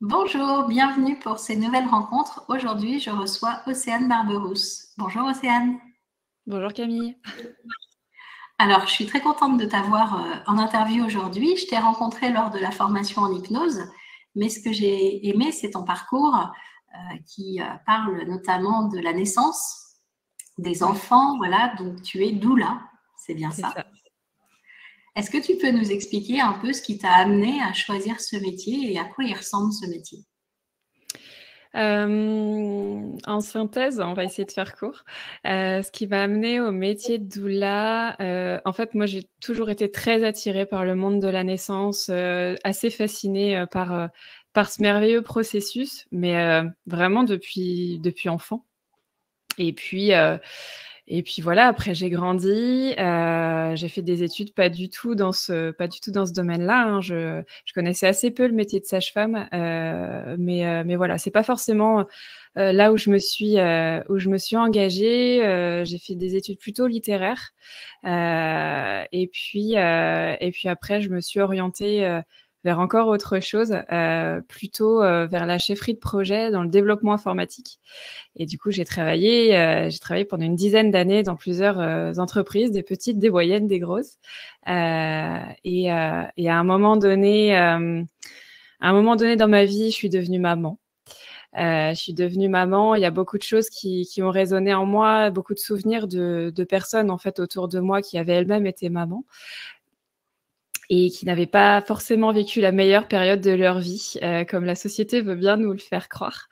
Bonjour, bienvenue pour ces nouvelles rencontres. Aujourd'hui, je reçois Océane Barberousse. Bonjour Océane. Bonjour Camille. Alors, je suis très contente de t'avoir en interview aujourd'hui. Je t'ai rencontrée lors de la formation en hypnose, mais ce que j'ai aimé, c'est ton parcours qui parle notamment de la naissance des Oui, enfants. Voilà, donc tu es doula, c'est bien c'est ça. ça. Est-ce que tu peux nous expliquer un peu ce qui t'a amené à choisir ce métier et à quoi il ressemble ce métier? En synthèse, on va essayer de faire court. Ce qui m'a amenée au métier de doula, en fait, moi, j'ai toujours été très attirée par le monde de la naissance, assez fascinée, par ce merveilleux processus, mais vraiment depuis enfant. Et puis, heu et puis voilà, après j'ai grandi, j'ai fait des études pas du tout dans ce domaine-là, hein. Je connaissais assez peu le métier de sage-femme, mais voilà, c'est pas forcément, là où je me suis engagée. J'ai fait des études plutôt littéraires, et puis après je me suis orientée, vers encore autre chose, plutôt, vers la chefferie de projet dans le développement informatique. Et du coup, j'ai travaillé pendant une dizaine d'années dans plusieurs, entreprises, des petites, des moyennes, des grosses. Et à un moment donné dans ma vie, je suis devenue maman. Je suis devenue maman. Il y a beaucoup de choses qui ont résonné en moi, beaucoup de souvenirs de personnes, en fait, autour de moi qui avaient elles-mêmes été mamans et qui n'avaient pas forcément vécu la meilleure période de leur vie, comme la société veut bien nous le faire croire.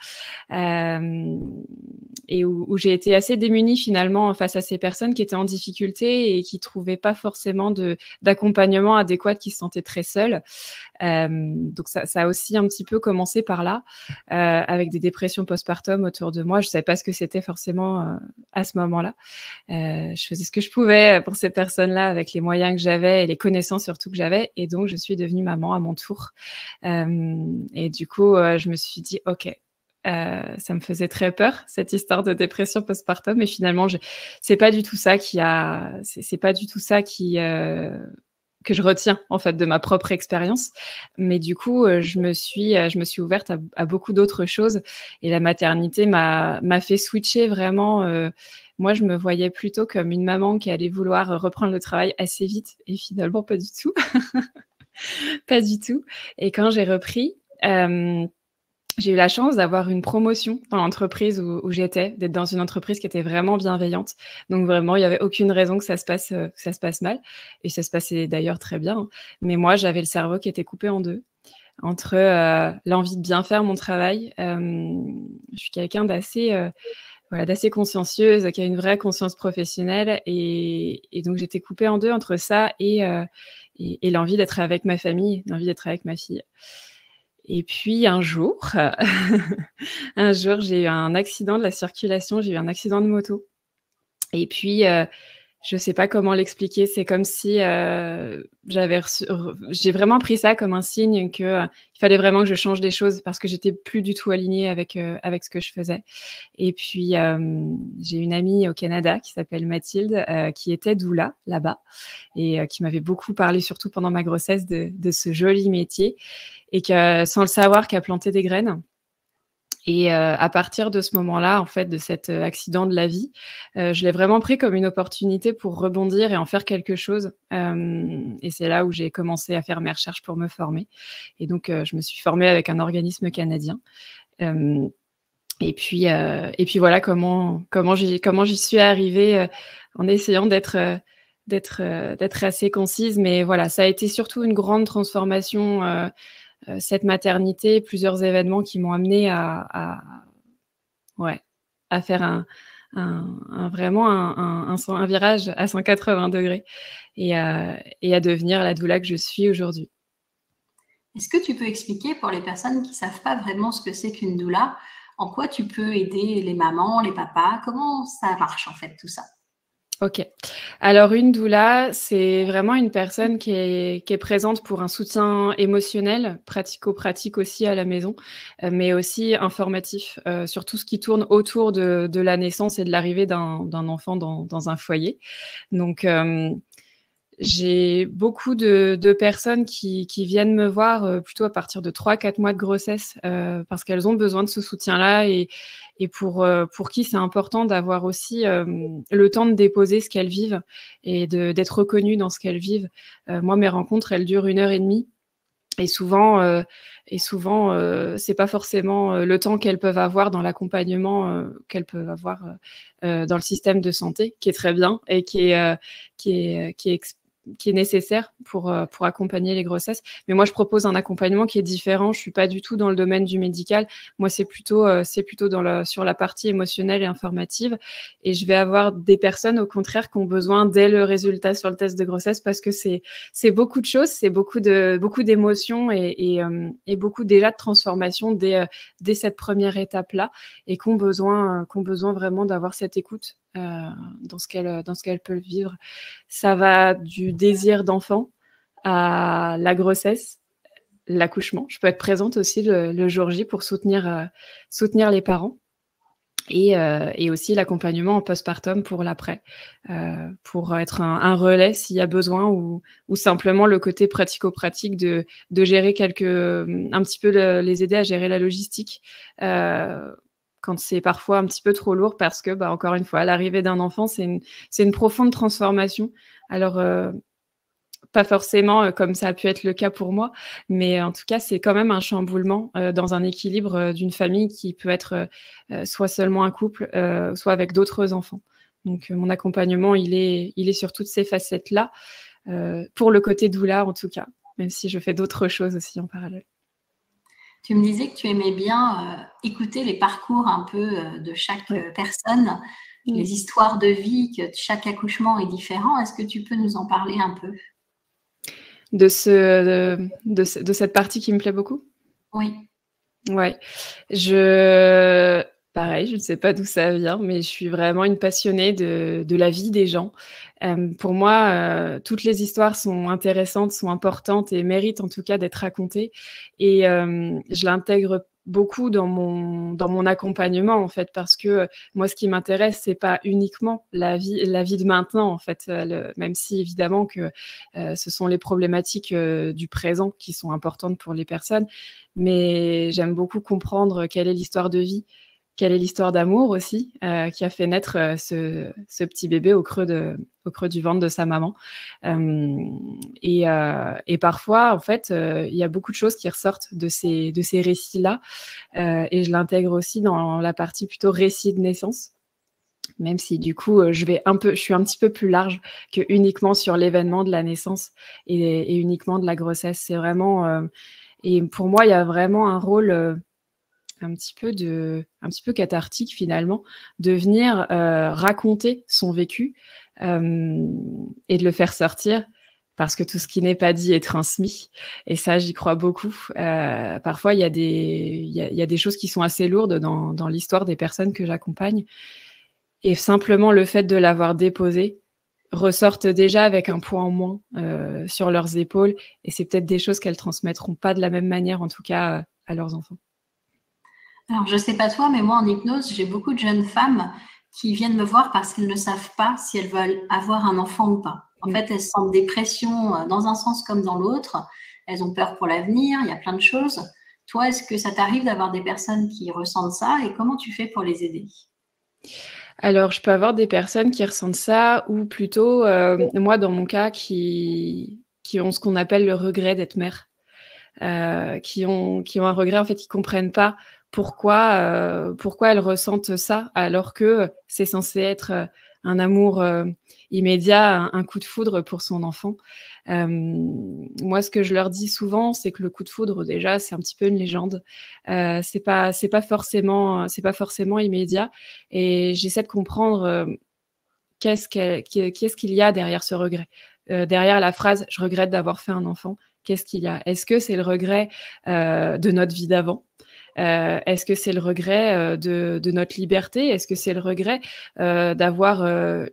Hem et où j'ai été assez démunie finalement face à ces personnes qui étaient en difficulté et qui trouvaient pas forcément d'accompagnement adéquat, qui se sentaient très seules. Donc ça a aussi un petit peu commencé par là, avec des dépressions postpartum autour de moi. Je savais pas ce que c'était forcément, à ce moment-là. Je faisais ce que je pouvais pour ces personnes-là avec les moyens que j'avais et les connaissances surtout que j'avais, et donc je suis devenue maman à mon tour. Et du coup, je me suis dit: «OK». Ça me faisait très peur, cette histoire de dépression postpartum, et finalement c'est pas du tout ça c'est pas du tout ça que je retiens en fait de ma propre expérience. Mais du coup, je me suis ouverte à beaucoup d'autres choses, et la maternité m'a fait switcher vraiment. Moi, je me voyais plutôt comme une maman qui allait vouloir reprendre le travail assez vite, et finalement pas du tout, pas du tout. Et quand j'ai repris, j'ai eu la chance d'avoir une promotion dans l'entreprise où j'étais, d'être dans une entreprise qui était vraiment bienveillante. Donc vraiment, il y avait aucune raison que ça se passe mal, et ça se passait d'ailleurs très bien, hein. Mais moi, j'avais le cerveau qui était coupé en 2 entre, l'envie de bien faire mon travail. Je suis quelqu'un d'assez, voilà, d'assez consciencieuse, qui a une vraie conscience professionnelle, et donc j'étais coupée en 2 entre ça et l'envie d'être avec ma famille, l'envie d'être avec ma fille. Et puis un jour, un jour, j'ai eu un accident de la circulation, j'ai eu un accident de moto, et puis, je sais pas comment l'expliquer. C'est comme si, j'ai vraiment pris ça comme un signe que, il fallait vraiment que je change des choses parce que j'étais plus du tout alignée avec ce que je faisais. Et puis, j'ai une amie au Canada qui s'appelle Mathilde, qui était doula là-bas, et qui m'avait beaucoup parlé, surtout pendant ma grossesse, de ce joli métier, et que, sans le savoir, qui a planté des graines. Et à partir de ce moment-là, en fait, de cet, accident de la vie, je l'ai vraiment pris comme une opportunité pour rebondir et en faire quelque chose. Et c'est là où j'ai commencé à faire mes recherches pour me former, et donc je me suis formée avec un organisme canadien. Hem et puis voilà comment j'y suis arrivée, en essayant d'être assez concise. Mais voilà, ça a été surtout une grande transformation, cette maternité, plusieurs événements qui m'ont amenée ouais, à faire vraiment un virage à 180 degrés, et à devenir la doula que je suis aujourd'hui. Est-ce que tu peux expliquer pour les personnes qui ne savent pas vraiment ce que c'est qu'une doula, en quoi tu peux aider les mamans, les papas? Comment ça marche en fait tout ça? OK. Alors une doula, c'est vraiment une personne qui est présente pour un soutien émotionnel, pratico-pratique aussi à la maison, mais aussi informatif, sur tout ce qui tourne autour de la naissance et de l'arrivée d'un enfant dans un foyer. Donc, J'ai beaucoup de personnes qui viennent me voir plutôt à partir de 3-4 mois de grossesse parce qu'elles ont besoin de ce soutien-là et pour qui c'est important d'avoir aussi le temps de déposer ce qu'elles vivent et d'être reconnues dans ce qu'elles vivent. Moi, mes rencontres, elles durent 1 heure et demie. Et souvent, c'est pas forcément le temps qu'elles peuvent avoir dans l'accompagnement qu'elles peuvent avoir dans le système de santé, qui est très bien et qui est nécessaire pour accompagner les grossesses. Mais moi, je propose un accompagnement qui est différent. Je suis pas du tout dans le domaine du médical. Moi, c'est plutôt sur la partie émotionnelle et informative. Et je vais avoir des personnes, au contraire, qui ont besoin dès le résultat sur le test de grossesse parce que c'est beaucoup de choses, c'est beaucoup d'émotions et beaucoup déjà de transformation dès cette première étape-là et qui ont besoin vraiment d'avoir cette écoute dans ce qu'elles peuvent vivre. Ça va du désir d'enfant à la grossesse, l'accouchement. Je peux être présente aussi le jour J pour soutenir les parents et aussi l'accompagnement en postpartum pour l'après, pour être un relais s'il y a besoin ou simplement le côté pratico-pratique de gérer un petit peu les aider à gérer la logistique. Quand c'est parfois un petit peu trop lourd parce que, encore une fois, l'arrivée d'un enfant, c'est une profonde transformation. Alors, pas forcément comme ça a pu être le cas pour moi, mais en tout cas, c'est quand même un chamboulement dans un équilibre d'une famille qui peut être soit seulement un couple, soit avec d'autres enfants. Donc, mon accompagnement, il est sur toutes ces facettes-là, pour le côté doula en tout cas, même si je fais d'autres choses aussi en parallèle. Tu me disais que tu aimais bien écouter les parcours un peu de chaque personne, les histoires de vie, que chaque accouchement est différent. Est-ce que tu peux nous en parler un peu? De cette partie qui me plaît beaucoup? Oui. Ouais. Pareil, je ne sais pas d'où ça vient, mais je suis vraiment une passionnée de la vie des gens. Pour moi, toutes les histoires sont intéressantes, sont importantes et méritent en tout cas d'être racontées. Et je l'intègre beaucoup dans mon accompagnement en fait, parce que moi, ce qui m'intéresse, c'est pas uniquement la vie de maintenant en fait, même si évidemment que ce sont les problématiques du présent qui sont importantes pour les personnes, mais j'aime beaucoup comprendre quelle est l'histoire de vie. Quelle est l'histoire d'amour aussi qui a fait naître ce petit bébé au creux du ventre de sa maman. Et parfois, en fait, il y a beaucoup de choses qui ressortent de ces récits-là. Et je l'intègre aussi dans la partie plutôt récit de naissance. Même si du coup, je suis un petit peu plus large que uniquement sur l'événement de la naissance et uniquement de la grossesse. C'est vraiment... et pour moi, il y a vraiment un rôle... un petit peu cathartique finalement, de venir raconter son vécu et de le faire sortir parce que tout ce qui n'est pas dit est transmis. Et ça, j'y crois beaucoup. Parfois, il y a des choses qui sont assez lourdes dans l'histoire des personnes que j'accompagne. Et simplement le fait de l'avoir déposé ressortent déjà avec un poids en moins sur leurs épaules. Et c'est peut-être des choses qu'elles transmettront pas de la même manière, en tout cas, à leurs enfants. Alors, je ne sais pas toi, mais moi, en hypnose, j'ai beaucoup de jeunes femmes qui viennent me voir parce qu'elles ne savent pas si elles veulent avoir un enfant ou pas. En fait, elles sentent des pressions dans un sens comme dans l'autre. Elles ont peur pour l'avenir, il y a plein de choses. Toi, est-ce que ça t'arrive d'avoir des personnes qui ressentent ça et comment tu fais pour les aider? Alors, je peux avoir des personnes qui ressentent ça ou plutôt, moi, dans mon cas, qui ont ce qu'on appelle le regret d'être mère. Qui ont un regret, en fait, qui comprennent pas pourquoi elles ressentent ça alors que c'est censé être un amour immédiat, un coup de foudre pour son enfant. Moi, ce que je leur dis souvent, c'est que le coup de foudre, déjà, c'est un petit peu une légende. C'est pas forcément immédiat. Et j'essaie de comprendre qu'est-ce qu'il y a derrière ce regret, derrière la phrase « je regrette d'avoir fait un enfant ». Qu'est-ce qu'il y a? Est-ce que c'est le regret de notre vie d'avant? Est-ce que c'est le regret de notre liberté? Est-ce que c'est le regret d'avoir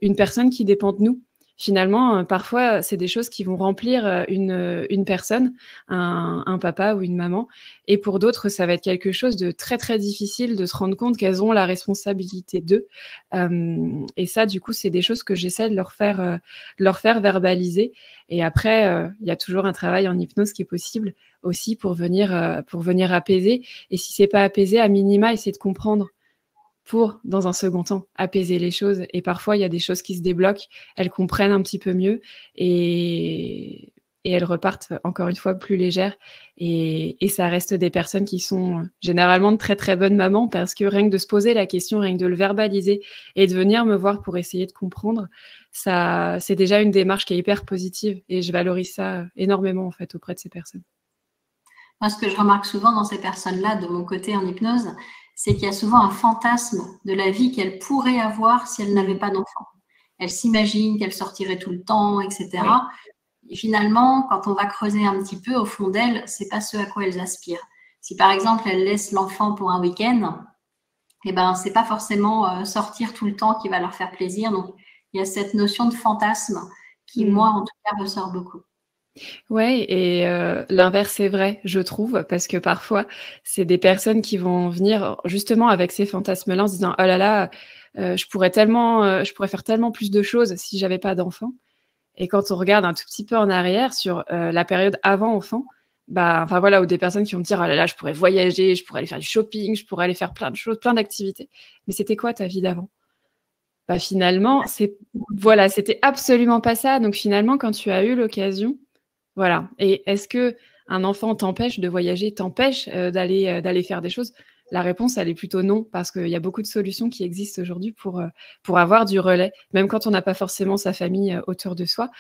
une personne qui dépend de nous? Finalement, parfois, c'est des choses qui vont remplir une personne, un papa ou une maman. Et pour d'autres, ça va être quelque chose de très, très difficile de se rendre compte qu'elles ont la responsabilité d'eux. Et ça, du coup, c'est des choses que j'essaie de leur faire verbaliser. Et après, il y a toujours un travail en hypnose qui est possible aussi pour venir apaiser. Et si c'est pas apaisé, à minima, essayer de comprendre pour, dans un second temps, apaiser les choses. Et parfois, il y a des choses qui se débloquent, elles comprennent un petit peu mieux et elles repartent encore une fois plus légères. Et ça reste des personnes qui sont généralement de très très bonnes mamans parce que rien que de se poser la question, rien que de le verbaliser et de venir me voir pour essayer de comprendre, ça, c'est déjà une démarche qui est hyper positive et je valorise ça énormément en fait auprès de ces personnes. Moi, ce que je remarque souvent dans ces personnes-là, de mon côté en hypnose, c'est qu'il y a souvent un fantasme de la vie qu'elles pourraient avoir si elles n'avaient pas d'enfants. Elles s'imaginent qu'elles sortiraient tout le temps, etc. Oui. Et finalement, quand on va creuser un petit peu au fond d'elles, c'est pas ce à quoi elles aspirent. Si par exemple elles laissent l'enfant pour un week-end, eh ben c'est pas forcément sortir tout le temps qui va leur faire plaisir. Donc il y a cette notion de fantasme qui, moi en tout cas, ressort beaucoup. Ouais et l'inverse est vrai, je trouve, parce que parfois, c'est des personnes qui vont venir justement avec ces fantasmes-là en se disant: «Oh là là, je pourrais faire tellement plus de choses si j'avais pas d'enfant» et quand on regarde un tout petit peu en arrière sur, la période avant enfant, bah, enfin voilà, où des personnes qui vont me dire: «Oh là là, je pourrais voyager, je pourrais aller faire du shopping, je pourrais aller faire plein de choses, plein d'activités». Mais c'était quoi ta vie d'avant? Bah, finalement, voilà, c'était absolument pas ça. Donc finalement, quand tu as eu l'occasion, voilà. Et est-ce qu'un enfant t'empêche de voyager, t'empêche, d'aller faire des choses? La réponse, elle est plutôt non, parce qu'il y a beaucoup de solutions qui existent aujourd'hui pour avoir du relais, même quand on n'a pas forcément sa famille, autour de soi,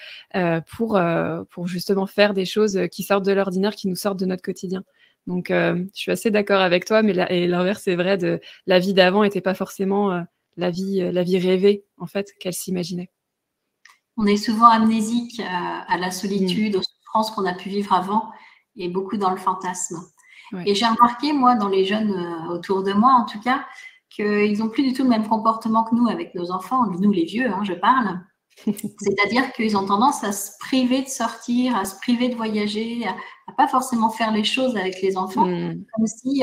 pour justement faire des choses, qui sortent de l'ordinaire, qui nous sortent de notre quotidien. Donc, je suis assez d'accord avec toi, mais l'inverse est vrai de la vie d'avant était pas forcément, la vie rêvée, en fait, qu'elle s'imaginait. On est souvent amnésique à la solitude, aux souffrances qu'on a pu vivre avant et beaucoup dans le fantasme. Ouais. Et j'ai remarqué, moi, dans les jeunes autour de moi, en tout cas, qu'ils n'ont plus du tout le même comportement que nous avec nos enfants, nous les vieux, je parle. C'est-à-dire qu'ils ont tendance à se priver de sortir, à se priver de voyager, à pas forcément faire les choses avec les enfants, comme si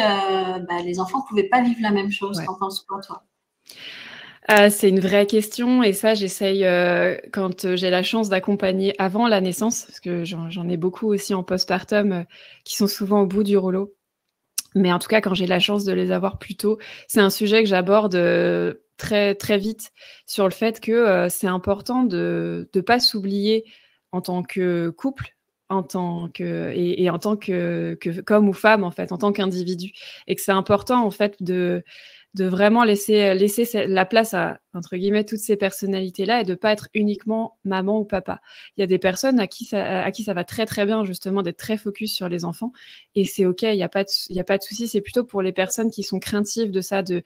les enfants ne pouvaient pas vivre la même chose. T'en penses quoi, toi ? C'est une vraie question et ça, j'essaye, quand j'ai la chance d'accompagner avant la naissance, parce que j'en ai beaucoup aussi en postpartum, qui sont souvent au bout du rouleau. Mais en tout cas, quand j'ai la chance de les avoir plus tôt, c'est un sujet que j'aborde, très, très vite sur le fait que, c'est important de pas s'oublier en tant que couple, en tant que et en tant qu'homme ou femme, en fait, en tant qu'individu. Et que c'est important, en fait, de vraiment laisser la place à, entre guillemets, toutes ces personnalités-là et de pas être uniquement maman ou papa. Il y a des personnes à qui ça va très, très bien justement d'être très focus sur les enfants et c'est OK, il y a pas de souci. C'est plutôt pour les personnes qui sont craintives de ça, de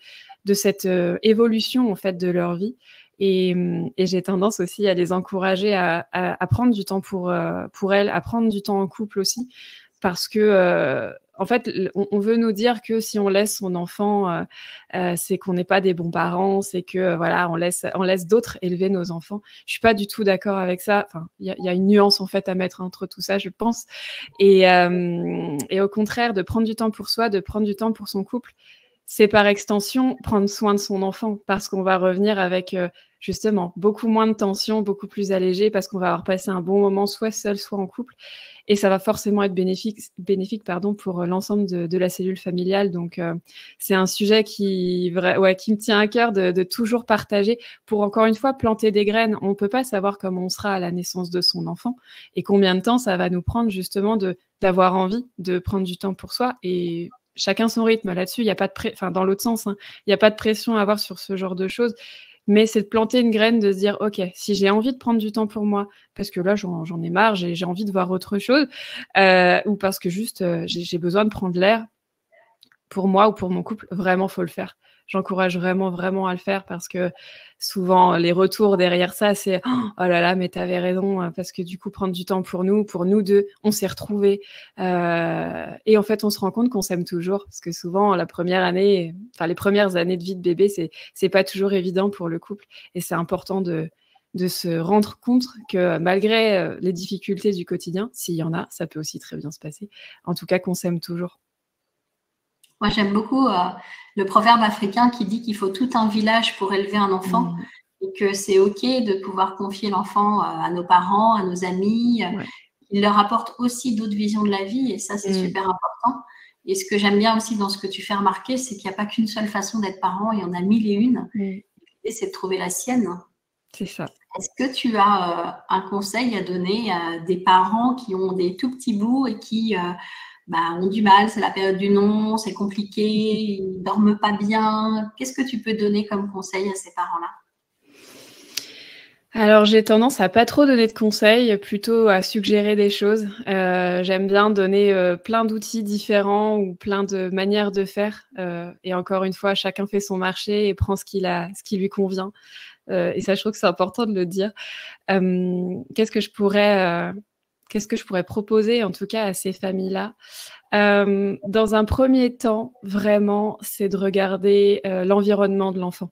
cette, évolution en fait de leur vie et j'ai tendance aussi à les encourager à prendre du temps pour elles, à prendre du temps en couple aussi parce que, en fait, on veut nous dire que si on laisse son enfant, c'est qu'on n'est pas des bons parents, c'est que, voilà, on laisse d'autres élever nos enfants. Je suis pas du tout d'accord avec ça. Enfin, il y a une nuance, en fait, à mettre entre tout ça, je pense et au contraire, de prendre du temps pour soi, de prendre du temps pour son couple, c'est par extension prendre soin de son enfant parce qu'on va revenir avec, justement, beaucoup moins de tension, beaucoup plus allégé parce qu'on va avoir passé un bon moment soit seul, soit en couple et ça va forcément être bénéfique pour l'ensemble de la cellule familiale. Donc, c'est un sujet qui me tient à cœur de toujours partager pour, encore une fois, planter des graines. On ne peut pas savoir comment on sera à la naissance de son enfant et combien de temps ça va nous prendre justement d'avoir envie de prendre du temps pour soi et chacun son rythme. Là-dessus, il y a pas de dans l'autre sens, il n'y a pas de pression à avoir sur ce genre de choses. Mais c'est de planter une graine, de se dire: «OK, si j'ai envie de prendre du temps pour moi, parce que là, j'en ai marre, j'ai envie de voir autre chose, ou parce que juste, j'ai besoin de prendre l'air, pour moi ou pour mon couple, vraiment, faut le faire». J'encourage vraiment, vraiment à le faire parce que souvent, les retours derrière ça, c'est: «Oh là là, mais tu avais raison, parce que du coup, prendre du temps pour nous 2, on s'est retrouvés». Et en fait, on se rend compte qu'on s'aime toujours parce que souvent, les premières années de vie de bébé, c'est pas toujours évident pour le couple et c'est important de de se rendre compte que malgré les difficultés du quotidien, s'il y en a, ça peut aussi très bien se passer. En tout cas, qu'on s'aime toujours. Moi, j'aime beaucoup le proverbe africain qui dit qu'il faut tout un village pour élever un enfant et que c'est OK de pouvoir confier l'enfant à nos parents, à nos amis. Ouais. Il leur apporte aussi d'autres visions de la vie et ça, c'est super important. Et ce que j'aime bien aussi dans ce que tu fais remarquer, c'est qu'il n'y a pas qu'une seule façon d'être parent, il y en a mille et une. Et c'est de trouver la sienne. C'est ça. Est-ce que tu as un conseil à donner à des parents qui ont des tout petits bouts et qui ont du mal, c'est la période du non, c'est compliqué, ils ne dorment pas bien? Qu'est-ce que tu peux donner comme conseil à ces parents-là? Alors, j'ai tendance à pas trop donner de conseils, plutôt à suggérer des choses. J'aime bien donner plein d'outils différents ou plein de manières de faire. Et encore une fois, chacun fait son marché et prend ce qui lui convient. Et ça, je trouve que c'est important de le dire. Qu'est-ce que je pourrais proposer, en tout cas, à ces familles-là? Dans un premier temps, vraiment, c'est de regarder l'environnement de l'enfant.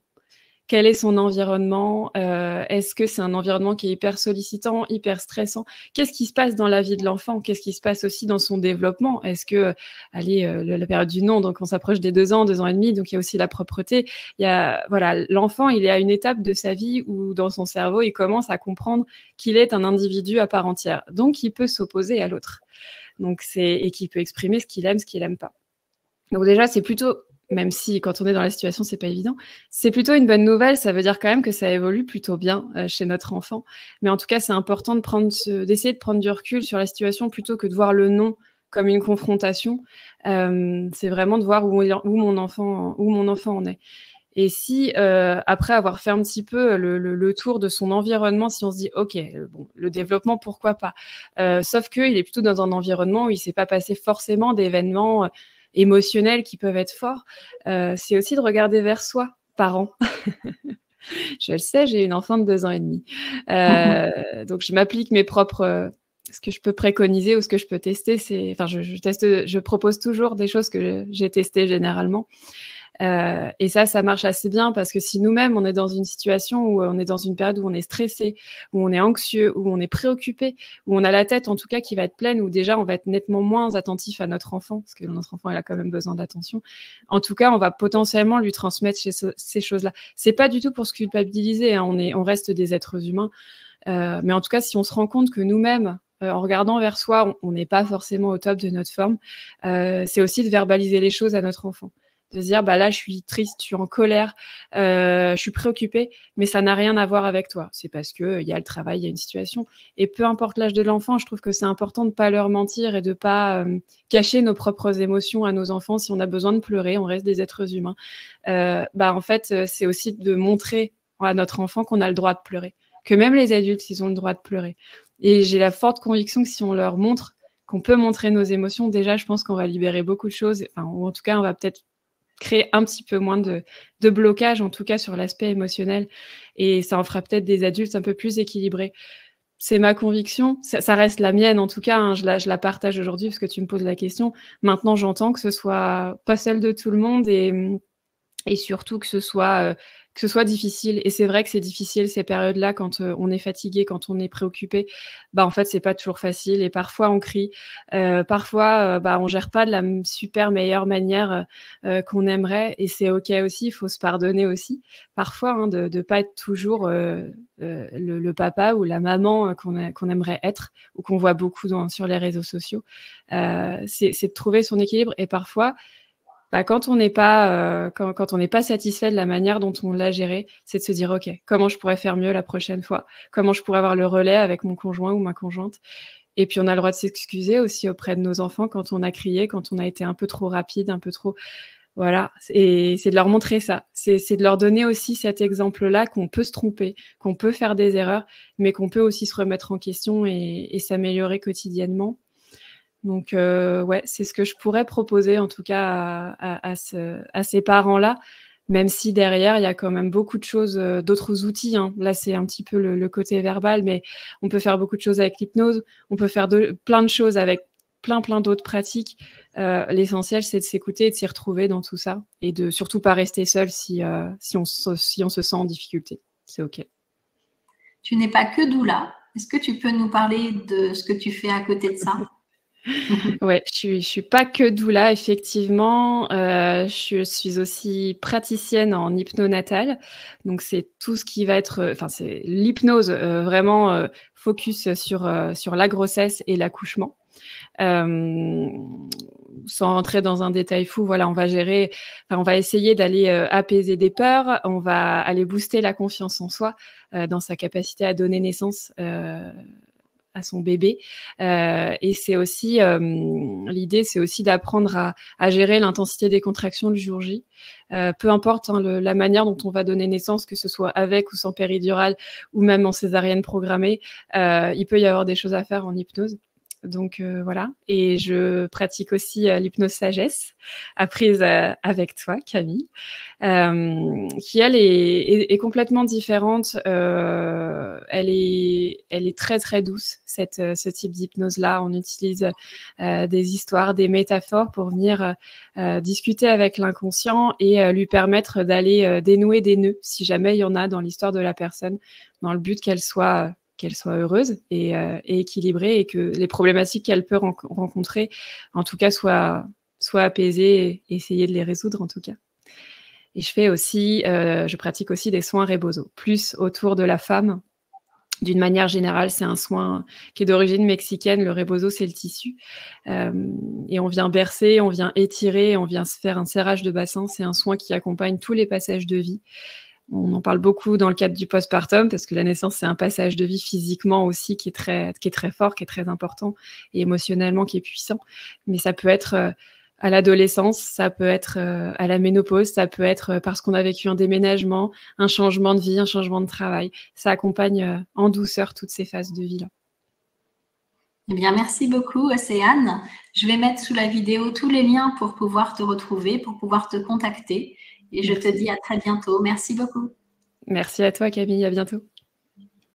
Quel est son environnement? Est-ce que c'est un environnement qui est hyper sollicitant, hyper stressant? Qu'est-ce qui se passe dans la vie de l'enfant? Qu'est-ce qui se passe aussi dans son développement? Est-ce que, la période du non, donc on s'approche des 2 ans, 2 ans et demi, donc il y a aussi la propreté. Il y a, voilà, l'enfant, il est à une étape de sa vie où dans son cerveau, il commence à comprendre qu'il est un individu à part entière. Donc il peut s'opposer à l'autre. Donc et qu'il peut exprimer ce qu'il aime pas. Donc déjà, c'est plutôt, même si quand on est dans la situation, c'est pas évident, c'est plutôt une bonne nouvelle. Ça veut dire quand même que ça évolue plutôt bien chez notre enfant. Mais en tout cas, c'est important d'essayer de prendre du recul sur la situation plutôt que de voir le non comme une confrontation. C'est vraiment de voir où mon enfant en est. Et si, après avoir fait un petit peu le tour de son environnement, si on se dit: «OK, bon, le développement, pourquoi pas?» Sauf qu'il est plutôt dans un environnement où il s'est pas passé forcément d'événements émotionnels qui peuvent être forts. C'est aussi de regarder vers soi, parent. Je le sais, j'ai une enfant de 2 ans et demi. Donc je m'applique mes propres, ce que je peux préconiser ou ce que je peux tester, je propose toujours des choses que j'ai testées généralement. Et ça marche assez bien parce que si nous-mêmes, on est dans une situation où on est dans une période où on est stressé, où on est anxieux, où on est préoccupé, où on a la tête en tout cas qui va être pleine, où déjà on va être nettement moins attentif à notre enfant, parce que notre enfant, il a quand même besoin d'attention. En tout cas, on va potentiellement lui transmettre ces choses-là. C'est pas du tout pour se culpabiliser, hein, on reste des êtres humains. Mais en tout cas, si on se rend compte que nous-mêmes, en regardant vers soi, on n'est pas forcément au top de notre forme, c'est aussi de verbaliser les choses à notre enfant. De se dire, bah là, je suis triste, je suis en colère, je suis préoccupée, mais ça n'a rien à voir avec toi. C'est parce que il y a le travail, il y a une situation. Et peu importe l'âge de l'enfant, je trouve que c'est important de pas leur mentir et de pas cacher nos propres émotions à nos enfants. Si on a besoin de pleurer, on reste des êtres humains. En fait, c'est aussi de montrer à notre enfant qu'on a le droit de pleurer, que même les adultes, ils ont le droit de pleurer. Et j'ai la forte conviction que si on leur montre qu'on peut montrer nos émotions, déjà, je pense qu'on va libérer beaucoup de choses. Enfin, ou en tout cas, on va peut-être créer un petit peu moins de blocage, en tout cas sur l'aspect émotionnel. Et ça en fera peut-être des adultes un peu plus équilibrés. C'est ma conviction. Ça reste la mienne, en tout cas. Hein, je la partage aujourd'hui parce que tu me poses la question. Maintenant, j'entends que ce soit pas celle de tout le monde et surtout que ce soit difficile. Et c'est vrai que c'est difficile ces périodes-là quand on est fatigué, quand on est préoccupé. En fait, c'est pas toujours facile et parfois on crie, parfois on gère pas de la super meilleure manière qu'on aimerait et c'est OK aussi. Il faut se pardonner aussi parfois, hein, de pas être toujours le papa ou la maman qu'on aimerait être ou qu'on voit beaucoup sur les réseaux sociaux. C'est de trouver son équilibre et parfois quand on n'est pas, quand on n'est pas satisfait de la manière dont on l'a géré, c'est de se dire: «OK, comment je pourrais faire mieux la prochaine fois? Comment je pourrais avoir le relais avec mon conjoint ou ma conjointe?» Et puis on a le droit de s'excuser aussi auprès de nos enfants quand on a crié, quand on a été un peu trop rapide, un peu trop voilà, et c'est de leur montrer ça. C'est de leur donner aussi cet exemple-là qu'on peut se tromper, qu'on peut faire des erreurs, mais qu'on peut aussi se remettre en question et s'améliorer quotidiennement. Donc ouais, c'est ce que je pourrais proposer en tout cas à ces parents-là, même si derrière, il y a quand même beaucoup de choses, d'autres outils, hein. Là, c'est un petit peu le côté verbal, mais on peut faire beaucoup de choses avec l'hypnose, on peut faire plein de choses avec plein d'autres pratiques. L'essentiel, c'est de s'écouter et de s'y retrouver dans tout ça et de surtout pas rester seul si on se sent en difficulté. C'est OK. tu n'es pas que doula. Est-ce que tu peux nous parler de ce que tu fais à côté de ça? Ouais, je suis pas que doula, effectivement. Je suis aussi praticienne en hypnonatal. Donc, c'est tout ce qui va être, enfin, c'est l'hypnose vraiment focus sur la grossesse et l'accouchement. Sans rentrer dans un détail fou, voilà, on va essayer d'aller apaiser des peurs, on va aller booster la confiance en soi dans sa capacité à donner naissance à son bébé. Et c'est aussi, l'idée, c'est aussi d'apprendre à gérer l'intensité des contractions le jour J. Peu importe la manière dont on va donner naissance, que ce soit avec ou sans péridurale, ou même en césarienne programmée, il peut y avoir des choses à faire en hypnose. Donc voilà, et je pratique aussi l'hypnose sagesse, apprise avec toi, Camille, qui elle est complètement différente. Elle est très très douce, ce type d'hypnose-là. On utilise des histoires, des métaphores pour venir discuter avec l'inconscient et lui permettre d'aller dénouer des nœuds, si jamais il y en a dans l'histoire de la personne, dans le but qu'elle soit heureuse et équilibrée, et que les problématiques qu'elle peut rencontrer, en tout cas, soient apaisées et essayer de les résoudre, en tout cas. Et je pratique aussi des soins rebozo, plus autour de la femme. D'une manière générale, c'est un soin qui est d'origine mexicaine. Le rebozo, c'est le tissu. Et on vient bercer, on vient étirer, on vient se faire un serrage de bassin. C'est un soin qui accompagne tous les passages de vie. On en parle beaucoup dans le cadre du postpartum, parce que la naissance, c'est un passage de vie physiquement aussi qui est très fort, qui est très important, et émotionnellement qui est puissant. Mais ça peut être à l'adolescence, ça peut être à la ménopause, ça peut être parce qu'on a vécu un déménagement, un changement de vie, un changement de travail. Ça accompagne en douceur toutes ces phases de vie-là. Eh bien, merci beaucoup, Océane. Je vais mettre sous la vidéo tous les liens pour pouvoir te retrouver, pour pouvoir te contacter. Et je te dis à très bientôt. Merci beaucoup. Merci à toi, Camille. À bientôt.